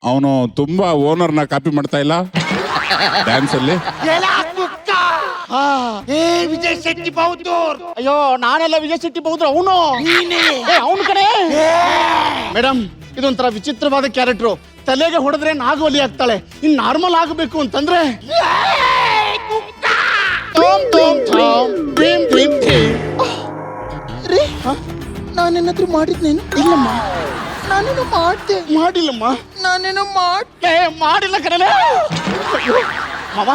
ಅವನು ತುಂಬಾ ಓನರ್ನ ಕಾಪಿ ಮಾಡ್ತಾ ಇಲ್ಲ ಡ್ಯಾನ್ಸ್ ಅಲ್ಲಿ. ವಿಜಯ್ ಶೆಟ್ಟಿ ಬೌದ್ದೂರ್. ಅಯ್ಯೋ ನಾನೆಲ್ಲ ವಿಜಯ್ ಶೆಟ್ಟಿ ಬೌದ್ರ ಅವನು ಅವನು ಕಡೆ. ಮೇಡಮ್ ಇದೊಂಥರ ವಿಚಿತ್ರವಾದ ಕ್ಯಾರೆಕ್ಟ್ರು. ತಲೆಗೆ ಹೊಡೆದ್ರೆ ನಾಗವಲ್ಲಿ ಆಗ್ತಾಳೆ. ಇನ್ ನಾರ್ಮಲ್ ಆಗಬೇಕು ಅಂತಂದ್ರೆ ನಾನೇನಾದ್ರೂ ಮಾಡಿದ್ನೇನು? ಇಲ್ಲಮ್ಮ, ನಾನೇನು ಮಾಡ್ದೆ. ಮಾಡಿಲ್ಲಮ್ಮ, ನಾನೇನು ಮಾಡಿಲ್ಲ ಕಣಲೆ. ಮಾಮ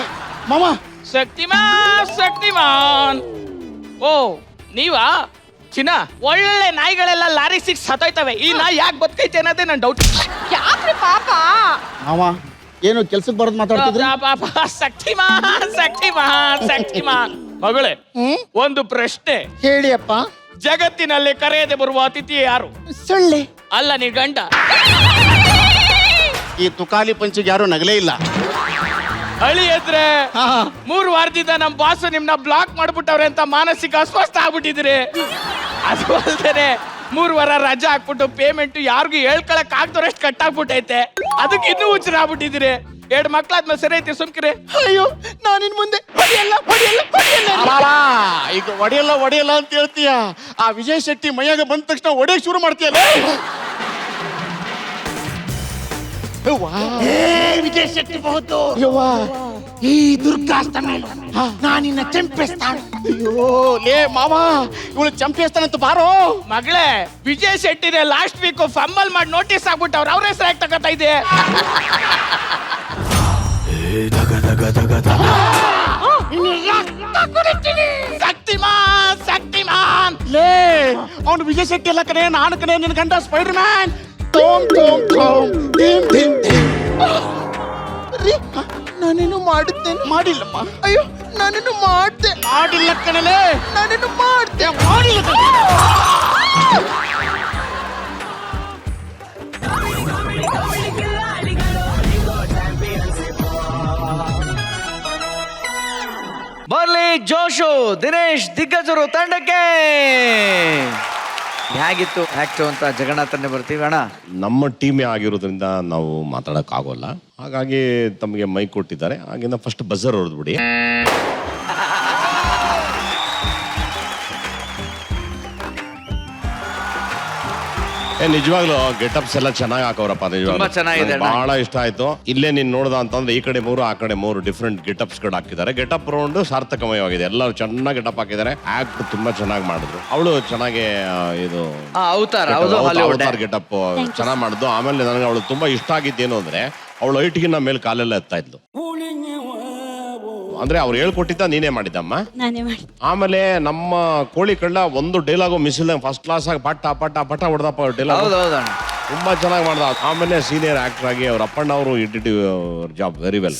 ಮಾಮ ಶಕ್ತಿಮಾನ್. ಓ ನೀವಾ ಚಿನ್ನ? ಒಳ್ಳೆ ನಾಯಿಗಳೆಲ್ಲ ಲಾರಿ ಸಿಕ್ಸ್ ಹತ್ತೋಯ್ತವೆ. ಈ ನಾಯಿ ಯಾಕೆ ಬದುಕೈತೆ ಅನ್ನೋದೇ ನನ್ನ ಡೌಟ್. ಯಾಕ್ರಿ ಪಾಪ? ಮಾವ ಏನು ಕೆಲ್ಸಕ್ಕೆ ಬರೋದು ಮಾತಾಡ್ತಿದ್ರೆ? ಶಕ್ತಿಮಾನ್ ಮಗಳೇ, ಒಂದು ಪ್ರಶ್ನೆ ಹೇಳಿ ಅಪ್ಪ. ಜಗತ್ತಿನಲ್ಲಿ ಕರೆಯದೆ ಬರುವ ಅತಿಥಿ ಯಾರು? ಸೊಳ್ಳೆ. ಅಲ್ಲ ನೀ ಗಂಡ. ಈ ತುಕಾಲಿ ಪಂಚಿಗೆ ಯಾರು ನಗಲೇ ಇಲ್ಲ. ಅಳಿ ಎದ್ರೆ 3 ವಾರದಿಂದ ನಮ್ ಬಾಸು ನಿಮ್ನ ಬ್ಲಾಕ್ ಮಾಡ್ಬಿಟ್ಟವ್ರೆ ಅಂತ ಮಾನಸಿಕ ಅಸ್ವಸ್ಥ ಆಗ್ಬಿಟ್ಟಿದ್ರಿ. ಅದು ಅಲ್ದೇನೆ 3 ವಾರ ರಜಾ ಹಾಕ್ಬಿಟ್ಟು ಪೇಮೆಂಟ್ ಯಾರಿಗೂ ಹೇಳ್ಕೊಳಕ್ ಆಗ್ದವ್ರಷ್ಟು ಕಟ್ಟಾಗ್ಬಿಟ್ಟೈತೆ. ಅದಕ್ಕೆ ಇನ್ನೂ ಹುಚ್ಚರ ಆಗ್ಬಿಟ್ಟಿದ್ರಿ. 2 ಮಕ್ಳಾದ್ಮೇಲೆ ಸರಿ ಐತಿ ಸುಮ್ಕಿರಿ. ಅಯ್ಯೋ ನಾನಿನ್ ಮುಂದೆ ಹೊಡಿಯಲ್ಲ. ಈಗ ಒಡೆಯಲ್ಲ ಅಂತ ಹೇಳ್ತೀಯ. ಆ ವಿಜಯ್ ಶೆಟ್ಟಿ ಮೈಯಾಗ ಬಂದ ತಕ್ಷಣ ಒಡೆಯಕ್ ಶುರು ಮಾಡ್ತೀಯಲ್ಲ. ವಿಜಯ್ ಶೆಟ್ಟಿ ಬೌದ್ದೂರ್. ಈ ದುರ್ಗಾಸ್ತಮೇಲು ನಾನಿನ್ನ ಚಂಪಿಸ್ತಾಳೆ. ಅಯ್ಯೋ ಲೇ ಮಾವ, ಇವಳು ಚಂಪಿಸ್ತಾನಂತ ಬಾರೋ. ಮಗಳೇ, ವಿಜಯ್ ಶೆಟ್ಟಿನೇ ಲಾಸ್ಟ್ ವೀಕ್ ಫಂಬಲ್ ಮಾಡಿ ನೋಟಿಸ್ ಆಗ್ಬಿಟ್ಟವ್ರು. ಅವ್ರ ಹೆಸರು ಯಾಕೆ ತಗೋತಾ ಇದೆ? ಶಕ್ತಿಮಾನ್ ಲೇ ಅವನು ವಿಜಯ್ ಶೆಟ್ಟಿ ಎಲ್ಲ ಕಡೆ, ನಾನು ಕಡೆ ನಿನ್ ಗಂಡ ಸ್ಪೈಡರ್ ಮ್ಯಾನ್. ನಾನೇನು ಮಾಡಿದ್ದೇನೆ? ಮಾಡಿಲ್ಲಮ್ಮ. ಅಯ್ಯೋ ನಾನೇನು ಮಾಡ್ದೆ. ಮಾಡಿಲ್ಲ ಕಣಲೆ. ನಾನೇನು ಮಾಡ್ದೆ. ಮಾಡಿಲ್ಲ. ಬರ್ಲಿ ಜೋಶು ದಿನೇಶ್ ದಿಗ್ಗಜರು ತಂಡಕ್ಕೆ. ಹೇಗಿತ್ತು ಆಕ್ಟ್ ಅಂತ ಜಗನ್ನಾಥನ್ನೇ ಬರ್ತೀವಿ ಅಣ್ಣ. ನಮ್ಮ ಟೀಮೇ ಆಗಿರೋದ್ರಿಂದ ನಾವು ಮಾತಾಡಕ್ ಆಗೋಲ್ಲ, ಹಾಗಾಗಿ ತಮಗೆ ಮೈಕ್ ಕೊಟ್ಟಿದ್ದಾರೆ. ಹಾಗಿಂದ ಫಸ್ಟ್ ಬಜರ್ ಹೊಡೆದ್ಬಿಡಿ. ನಿಜವಾಗ್ಲೂ ಗೆಟಪ್ಸ್ ಎಲ್ಲ ಚೆನ್ನಾಗಿ ಹಾಕವ್ರಪ್ಪ. ತುಂಬಾ ಚೆನ್ನಾಗಿದೆ ನಿಜವಾಗ್ಲೂ ಬಹಳ ಇಷ್ಟ ಆಯ್ತು. ಇಲ್ಲೇ ನೀನ್ ನೋಡ್ದ ಅಂತಂದ್ರೆ ಈ ಕಡೆ 3 ಆ ಕಡೆ 3 ಡಿಫ್ರೆಂಟ್ ಗೆಟಪ್ಸ್ ಗಳು ಹಾಕಿದ್ದಾರೆ. ಗೆಟಪ್ ರೌಂಡ್ ಸಾರ್ಥಕಮಯವಾಗಿದೆ. ಎಲ್ಲರೂ ಚೆನ್ನಾಗಿ ಗೆಟಪ್ ಹಾಕಿದ್ದಾರೆ. ಆಕ್ಟ್ ತುಂಬಾ ಚೆನ್ನಾಗಿ ಮಾಡಿದ್ರು. ಅವಳು ಚೆನ್ನಾಗಿ ಇದು ಅವತಾರ್ ಗೆಟಪ್ ಚೆನ್ನಾಗಿ ಮಾಡಿದ್ದು. ಆಮೇಲೆ ನನಗೆ ಅವಳು ತುಂಬಾ ಇಷ್ಟ ಆಗಿದ್ದೇನು ಅಂದ್ರೆ ಅವಳು ಹೈಟ್ಗಿನ್ನ ಮೇಲೆ ಕಾಲೆಲ್ಲ ಎತ್ತಾ ಇದ್ಲು. ಅಂದ್ರೆ ಅವ್ರು ಹೇಳ್ಕೊಟ್ಟಿದ್ದ ನೀನೇ ಮಾಡಿದ್ದಮ್ಮ? ಆಮೇಲೆ ನಮ್ಮ ಕೋಳಿ ಕಳ್ಳ ಒಂದು ಡೈಲಾಗು ಮಿಸ್ ಇಲ್ಲ, ಫಸ್ಟ್ ಕ್ಲಾಸ್ ಆಗಿ ಪಟ್ಟ ಹೊಡೆದಪ್ಪ ಡೈಲಾಗ್. ತುಂಬಾ ಚೆನ್ನಾಗಿ ಮಾಡ್ದ. ಆಮೇಲೆ ಸೀನಿಯರ್ ಆಕ್ಟರ್ ಆಗಿ ಅವ್ರ ಅಪ್ಪಣ್ಣ ಅವರು ಇಟ್ಟಿದ್ದು ಜಾಬ್ ವೆರಿ ವೆಲ್.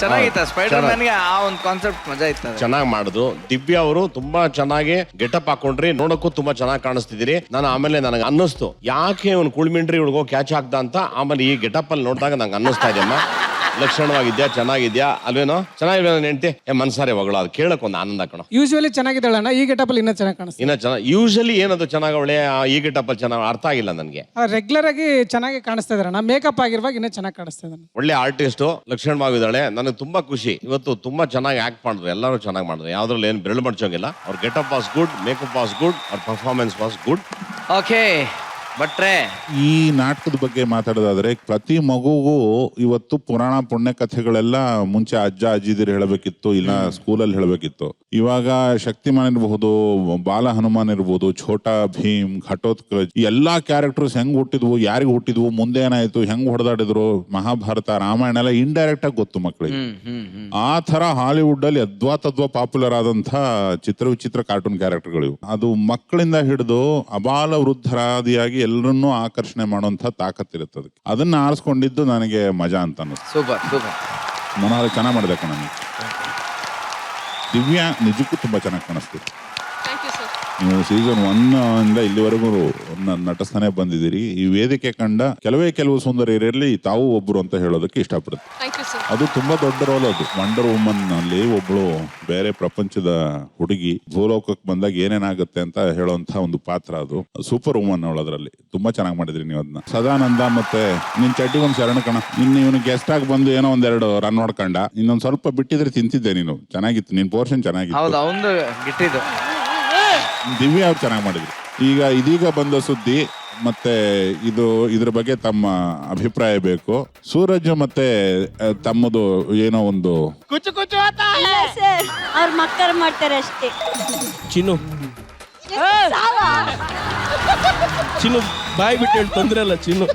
ಚೆನ್ನಾಗಿತ್ತು. ಸ್ಪೈಡರ್ ಮ್ಯಾನ್ಗೆ ಆ ಒಂದು ಕಾನ್ಸೆಪ್ಟ್ ಮಜಾ ಇತ್ತು. ಚೆನ್ನಾಗಿ ಮಾಡಿದ್ರು. ದಿವ್ಯಾ ಅವರು ತುಂಬಾ ಚೆನ್ನಾಗಿ ಗೆಟಪ್ ಹಾಕೊಂಡ್ರಿ. ನೋಡಕ್ಕೂ ತುಂಬಾ ಚೆನ್ನಾಗಿ ಕಾಣಿಸ್ತಿದ್ದೀರಿ. ನಾನು ಆಮೇಲೆ ನನಗೆ ಅನ್ನಿಸ್ತು ಯಾಕೆ ಅವ್ನು ಕುಳ್ಮಿಂಡ್ರಿ ಹುಡುಗೋ ಕ್ಯಾಚ್ ಹಾಕ್ದ ಅಂತ. ಆಮೇಲೆ ಈ ಗೆಟಪ್ ಅಲ್ಲಿ ನೋಡಿದಾಗ ನಂಗೆ ಅನ್ನಿಸ್ತಾ ಇದೆಯಮ್ಮ, ಲಕ್ಷಣವಾಗಿದ್ಯಾ, ಚೆನ್ನಾಗಿದ್ಯಾ ಅಲ್ವೇನೋ? ಚೆನ್ನಾಗಿಲ್ಲ ಹೆಂಡತಿ ಮನ್ಸಾರೆ ಹೊಗಳ, ಅದು ಕೇಳಕ್ ಒಂದು ಆನಂದ ಕಣ. ಯೂಶುವಲಿ ಚೆನ್ನಾಗಿದ್ದಾಳಣ್ಣ, ಈ ಗೆಟಪ್ ಅಲ್ಲಿ ಇನ್ನೂ ಚೆನ್ನಾಗಿ ಕಾಣಿಸ್ತಾ. ಇನ್ನ ಚೆನ್ನಾಗಿ ಯೂಶಲಿ ಏನದು ಚೆನ್ನಾಗಿ ಅವಳೆ ಈ ಗೆಟಪ್ ಅಲ್ಲಿ ಚೆನ್ನಾಗಿ ಅರ್ಥ ಆಗಿಲ್ಲ ನನಗೆ. ರೆಗ್ಯುಲರ್ ಆಗಿ ಚೆನ್ನಾಗಿ ಕಾಣಿಸ್ತಾ ಇದ್ದಾರಣ್ಣ. ಮೇಕಪ್ ಆಗಿರುವಾಗ ಇನ್ನೂ ಚೆನ್ನಾಗಿ ಕಾಣಿಸ್ತಾ ಇದ್ದಾನೆ. ಒಳ್ಳೆ ಆರ್ಟಿಸ್ಟ್, ಲಕ್ಷಣವಾಗಿದ್ದಾಳೆ. ನನಗೆ ತುಂಬಾ ಖುಷಿ. ಇವತ್ತು ತುಂಬಾ ಚೆನ್ನಾಗಿ ಆಕ್ಟ್ ಮಾಡಿದ್ರು, ಎಲ್ಲರೂ ಚೆನ್ನಾಗಿ ಮಾಡಿದ್ರು. ಯಾವ್ದ್ರಲ್ಲಿ ಏನು ಬೆರಳು ಮಡ್ಚೋಂಗಿಲ್ಲ. ಅವ್ರ getup was good, makeup was good, ಅವ್ರ ಪರ್ಫಾರ್ಮೆನ್ಸ್ ವಾಸ್ ಗುಡ್. ಓಕೆ ಭಟ್ರೆ, ಈ ನಾಟಕದ ಬಗ್ಗೆ ಮಾತಾಡೋದಾದ್ರೆ ಪ್ರತಿ ಮಗುಗೂ ಇವತ್ತು ಪುರಾಣ ಪುಣ್ಯ ಕಥೆಗಳೆಲ್ಲ ಮುಂಚೆ ಅಜ್ಜ ಅಜ್ಜಿದಿರು ಹೇಳಬೇಕಿತ್ತು, ಇಲ್ಲ ಸ್ಕೂಲಲ್ಲಿ ಹೇಳಬೇಕಿತ್ತು. ಇವಾಗ ಶಕ್ತಿಮಾನ್ ಇರಬಹುದು, ಬಾಲ ಹನುಮಾನ್ ಇರ್ಬೋದು, ಛೋಟಾ ಭೀಮ್, ಘಟೋತ್ಕಚ್, ಎಲ್ಲಾ ಕ್ಯಾರೆಕ್ಟರ್ಸ್ ಹೆಂಗ್ ಹುಟ್ಟಿದ್ವು, ಯಾರಿಗ್ ಹುಟ್ಟಿದ್ವು, ಮುಂದೆ ಏನಾಯ್ತು, ಹೆಂಗ್ ಹೊಡೆದಾಡಿದ್ರು, ಮಹಾಭಾರತ ರಾಮಾಯಣ ಎಲ್ಲ ಇಂಡೈರೆಕ್ಟ್ ಆಗಿ ಗೊತ್ತು ಮಕ್ಕಳಿಗೆ. ಆ ತರ ಹಾಲಿವುಡ್ ಅಲ್ಲಿ ಅದ್ವಾ ಪಾಪ್ಯುಲರ್ ಆದಂತ ಚಿತ್ರ ಕಾರ್ಟೂನ್ ಕ್ಯಾರೆಕ್ಟರ್ಗಳು. ಅದು ಮಕ್ಕಳಿಂದ ಹಿಡಿದು ಅಬಾಲ ವೃದ್ಧರಾದಿಯಾಗಿ ಎಲ್ಲರನ್ನೂ ಆಕರ್ಷಣೆ ಮಾಡುವಂತ ತಾಕತ್ತಿರುತ್ತೆ. ಅದನ್ನ ಆರಿಸ್ಕೊಂಡಿದ್ದು ನನಗೆ ಮಜಾ ಅಂತ ಅನ್ನಿಸ್ತು. Super super. ಮನೋಹರ ಚೆನ್ನಾಗಿ ಮಾಡಿದೆ ಕಣ. ದಿವ್ಯಾ ನಿಜಕ್ಕೂ ತುಂಬಾ ಚೆನ್ನಾಗಿ ಕಾಣಿಸ್ತಿತ್ತು. Thank you sir. ನೀವು ಸೀಸನ್ 1 ಇಂದ ಇಲ್ಲಿವರೆಗೂ ನಟಿಸ್ತಾನೆ ಬಂದಿದ್ದೀರಿ. ಈ ವೇದಿಕೆ ಕಂಡ ಕೆಲವು ಸುಂದರಿಯರಲ್ಲಿ ತಾವು ಒಬ್ರು ಅಂತ ಹೇಳೋದಕ್ಕೆ ಇಷ್ಟಪಡುತ್ತೆ. ಅದು ತುಂಬಾ ದೊಡ್ಡ ರೋಲ್. ಅದು ವಂಡರ್ ವುಮನ್ ಅಲ್ಲಿ ಒಬ್ಳು ಬೇರೆ ಪ್ರಪಂಚದ ಹುಡುಗಿ ಭೂಲೋಕಕ್ಕೆ ಬಂದಾಗ ಏನೇನಾಗುತ್ತೆ ಅಂತ ಹೇಳುವಂತ ಒಂದು ಪಾತ್ರ. ಅದು ಸೂಪರ್ ವುಮನ್ ಅವಳು. ಅದರಲ್ಲಿ ತುಂಬಾ ಚೆನ್ನಾಗಿ ಮಾಡಿದ್ರಿ ನೀವು ಅದನ್ನ. ಸದಾನಂದ ಮತ್ತೆ ನಿನ್ ಚಡ್ಡಿ ಒಂದ್ ಶರಣ ಕಣ. ಇನ್ನು ಇವನು ಗೆಸ್ಟ್ ಆಗಿ ಬಂದು ಏನೋ ಒಂದೆರಡು ರನ್ ಹೊಡ್ಕೊಂಡ. ಇನ್ನೊಂದ್ ಸ್ವಲ್ಪ ಬಿಟ್ಟಿದ್ರೆ ತಿಂತಿದ್ದೆ ನೀನು. ಚೆನ್ನಾಗಿತ್ತು ನಿನ್ ಪೋರ್ಷನ್, ಚೆನ್ನಾಗಿತ್ತು. ಹೌದು, ಅವಂದು ಗಿಟ್ಟಿದ್ದು. ದಿವ್ಯಾ ಅವ್ರು ಚೆನ್ನಾಗಿ ಮಾಡಿದ್ರು. ಇದೀಗ ಬಂದ ಸುದ್ದಿ ಮತ್ತೆ ಇದ್ರ ಬಗ್ಗೆ ತಮ್ಮ ಅಭಿಪ್ರಾಯ ಬೇಕು. ಸೂರಜ್ ಮತ್ತೆ ತಮ್ಮದು ಏನೋ ಒಂದು ಕುಚ್ಚು ಕುಚ್ಚು ಇಲ್ಲ ಸರ್, ಅವ್ರ ಮಕ್ಕಳು ಮಾಡ್ತಾರೆ ಅಷ್ಟೇ. ಚಿನ್ನು ಸಾವ? ಚಿನ್ನು ಬಾಯಿ ಬಿಟ್ಟು ಹೇಳಿ ತೊಂದ್ರೆ ಅಲ್ಲ ಚಿನ್ನು.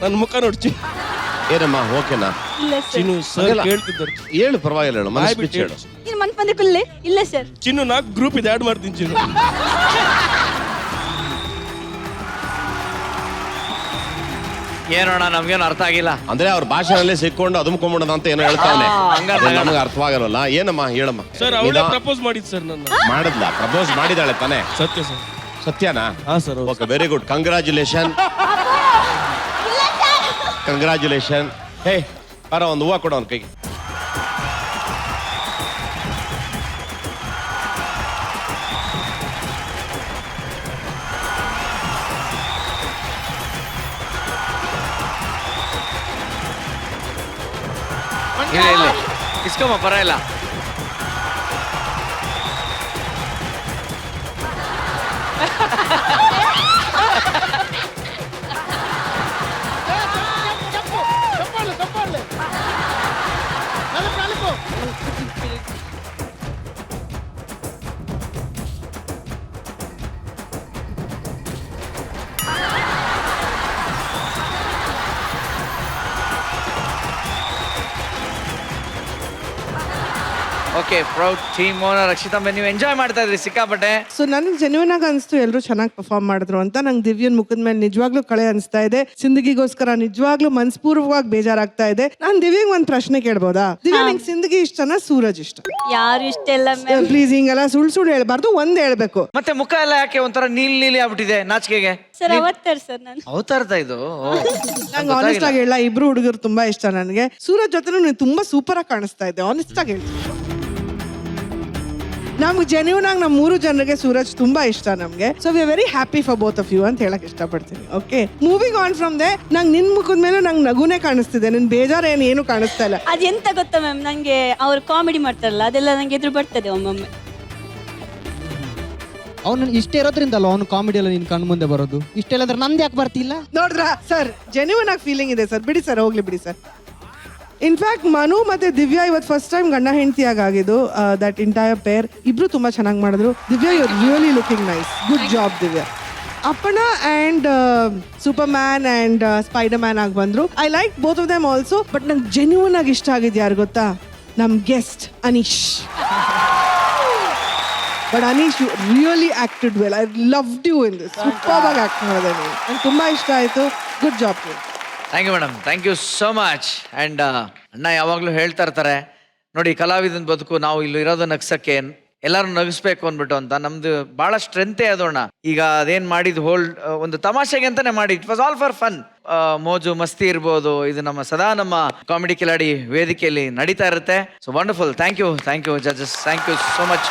ನನ್ನ ಮುಖ ನೋಡಿ ಚಿನ್ನು. ಏನಮ್ಮ ಓಕೆನಾ? ಇಲ್ಲ ಸರ್. ಚಿನ್ನು ಸರ್ ಕೇಳ್ತಿದ್ದಾರೆ. ಹೇಳು, ಪರವಾಗಿಲ್ಲ ಹೇಳು, ಬಾಯಿ ಮನಸ್ಸು ಬಿಟ್ಟು ಬಿಚ್ಚು ಹೇಳು. ನೀನು ಮನ್ ಬಂದೆ ಕುಲ್ಲೆ? ಇಲ್ಲ ಸರ್. ಚಿನ್ನು ನಾಲ್ಕು ಗ್ರೂಪ್ ಇದೆ, ಆಡ್ ಮಾಡ್ತೀನಿ ಚಿನ್ನು. ಏನೋಣ ನಮ್ಗೇನು ಅರ್ಥ ಆಗಿಲ್ಲ. ಅಂದ್ರೆ ಅವ್ರ ಭಾಷೆನಲ್ಲೇ ಸಿಕ್ಕೊಂಡು ಅದುಮ್ಕೊಂಬಿಡೋದ ಅಂತ ಏನೋ ಹೇಳ್ತಾವನೆ. ನಮಗೆ ಅರ್ಥವಾಗಲ್ಲ. ಏನಮ್ಮ ಹೇಳಮ್ಮ. ಸರ್ ಅವಳೇ ಪ್ರಪೋಸ್ ಮಾಡಿದ್ ಸರ್ ನನ್ನ. ಮಾಡಿದ್ಲ? ಪ್ರಪೋಸ್ ಮಾಡಿದಾಳೆ ತಾನೆ? ಸತ್ಯ ಸರ್. ಸತ್ಯನಾ? ಹಾ sir. Okay, very good. Congratulation. Congratulation. ಹೇ ಬರ, ಒಂದು ಹೂವು ಕೊಡು ಅವನ ಕೈಗೆ. ಇಲ್ಲ ಇಸ್ಕೊಮ್ಮ, ಪರವಾಗಿಲ್ಲ. Okay, proud team owner Rakshita, ನೀವು ಎಂಜಾಯ್ ಮಾಡ್ತಾ ಇದ್ರಿ ಸಿಕ್ಕಾಪಟ್ಟೆ. ಸೊ ನನಗೆ ಜೆನ್ಯೂನ್ ಆಗಿ ಅನಿಸ್ತು, ಎಲ್ಲರೂ ಚೆನ್ನಾಗಿ ಪರ್ಫಾರ್ಮ್ ಮಾಡಿದ್ರು ಅಂತ. ನಂಗೆ ದಿವ್ಯನ್ ಮುಖದ ಮೇಲೆ ನಿಜವಾಗ್ಲೂ ಕಳೆ ಅನಿಸ್ತಾ ಇದೆ. ಸಿಂದಗಿಗೋಸ್ಕರ ನಿಜವಾಗ್ಲೂ ಮನಸ್ಪೂರ್ವಕವಾಗಿ ಬೇಜಾರಾಗ್ತಾ ಇದೆ. ನಾನು ದಿವ್ಯಂಗ್ ಒಂದ್ ಪ್ರಶ್ನೆ ಕೇಳ್ಬೋದಾ? ದಿವ್ಯ, ನಿಂಗೆ ಸಿಂದಗಿ ಇಷ್ಟನಾ ಸೂರಜ್ ಇಷ್ಟ? ಯಾರು ಇಷ್ಟ ಇಲ್ಲ ಮ್ಯಾಮ್. ಪ್ಲೀಸ್ ಹಿಂಗೆಲ್ಲ ಸುಳ್ಳು ಹೇಳ್ಬಾರ್ದು, ಒಂದ್ ಹೇಳ್ಬೇಕು. ಮತ್ತೆ ಮುಖ ಎಲ್ಲ ಯಾಕೆ ಒಂಥರ ನೀಲಿ ಆಗ್ಬಿಟ್ಟಿದೆ ನಾಚಿಕೆಗೆ? ಸರ್ ಅವತ್ತಾರ ಸರ್ ನಾನು ಅವತಾರ್ತಾ ಇದು. ನಂಗೆ ಆನೆಸ್ಟ್ ಆಗಿ ಹೇಳ, ಇಬ್ರು ಹುಡುಗರು ತುಂಬಾ ಇಷ್ಟ ನನಗೆ. ಸೂರಜ್ ಜೊತೆ ನೀನು ತುಂಬಾ ಸೂಪರ್ ಆಗಿ ಕಾಣಿಸ್ತಾ ಇದ್ದೆ, ಆನೆಸ್ಟ್ ಆಗಿ ಹೇಳ್ತೀನಿ. ನಮ್ಗೆ ಜೆನ್ಯೂನ್ ಆಗಿ ನಮ್ಮ 3 ಜನರಿಗೆ ಸೂರಜ್ ತುಂಬಾ ಇಷ್ಟ ನಮ್ಗೆ. So we are very happy for both of you ಅಂತ ಹೇಳಕ್ ಇಷ್ಟಪಡ್ತೀನಿ. Okay, moving on from there. ನಂಗೆ ನಿನ್ ಮುಖದ ಮೇಲೆ ನಂಗೆ ನಗುನೇ ಕಾಣಿಸ್ತಿದೆ, ನಿನ್ ಬೇಜಾರ ಏನು ಕಾಣಿಸ್ತಾ ಇಲ್ಲ. ಅದೆಂತ ಗೊತ್ತಾ ಮ್ಯಾಮ್, ನಂಗೆ ಅವ್ರು ಕಾಮಿಡಿ ಮಾಡ್ತಾರಲ್ಲ ಅದೆಲ್ಲ ನಂಗೆ ಎದುರು ಬರ್ತದೆ ಒಮ್ಮೊಮ್ಮೆ. ಅವನು ಇಷ್ಟ ಇರೋದ್ರಿಂದಲ್ಲ ಅವನು ಕಾಮಿಡಿ ಎಲ್ಲ ನಿನ್ ಕಣ್ಣು ಮುಂದೆ ಬರೋದು. ಇಷ್ಟೆಲ್ಲ ಅಂದ್ರೆ ನಂದು ಯಾಕೆ ಬರ್ತಿಲ್ಲ? ನೋಡ್ರಾ ಸರ್, ಜೆನ್ಯೂನ್ ಆಗಿ ಫೀಲಿಂಗ್ ಇದೆ ಸರ್. ಬಿಡಿ ಸರ್, ಹೋಗ್ಲಿ ಬಿಡಿ ಸರ್. ಇನ್ಫ್ಯಾಕ್ಟ್ ಮನು ಮತ್ತೆ ದಿವ್ಯಾ ಇವತ್ತು ಫಸ್ಟ್ ಟೈಮ್ ಗಂಡ ಹೆಂಡತಿಯಾಗಿ ಆಗಿದ್ದು. ದಟ್ ಎಂಟೈರ್ ಪೇರ್ ಇಬ್ರು ತುಂಬಾ ಚೆನ್ನಾಗಿ ಮಾಡಿದ್ರು. Divya, you are really looking nice. Good job Divya. Appanna and Superman and Spiderman ಆಗಿ ಬಂದ್ರು. I like both of them also. But ನಂಗೆ ಜೆನ್ಯೂನ್ ಆಗಿ ಇಷ್ಟ ಆಗಿದ್ದು ಯಾರು ಗೊತ್ತಾ? ನಮ್ guest Aneesh. But Aneesh, you really acted well. I loved you in this. Super ಆಗಿ ಆಕ್ಟ್ ಮಾಡಿದೆ ನೀವು. ನಂಗೆ ತುಂಬಾ ಇಷ್ಟ ಆಯ್ತು. Good job. Thank you madam, thank you so much. And ಅಣ್ಣ ಯಾವಾಗಲೂ ಹೇಳ್ತಾ ಇರ್ತಾರೆ ನೋಡಿ, ಕಲಾವಿದನ ಬದುಕು ನಾವು ಇಲ್ಲಿ ಇರೋದು ನಗ್ಸಕ್ಕೆ, ಎಲ್ಲರೂ ನಗಿಸ್ಬೇಕು ಅಂದ್ಬಿಟ್ಟು ಅಂತ. ನಮ್ದು ಭಾಳ ಸ್ಟ್ರೆಂತೇ ಅದು ಅಣ್ಣ. ಈಗ ಅದೇನು ಮಾಡಿದ್ದು ಹೋಲ್ ಒಂದು ತಮಾಷೆಗೆ ಅಂತಾನೆ ಮಾಡಿ, it was all for fun. ಮೋಜು ಮಸ್ತಿ ಇರ್ಬೋದು. ಇದು ನಮ್ಮ ಕಾಮಿಡಿ ಕಿಲಾಡಿ ವೇದಿಕೆಯಲ್ಲಿ ನಡೀತಾ ಇರುತ್ತೆ. So wonderful. Thank you judges, thank you so much.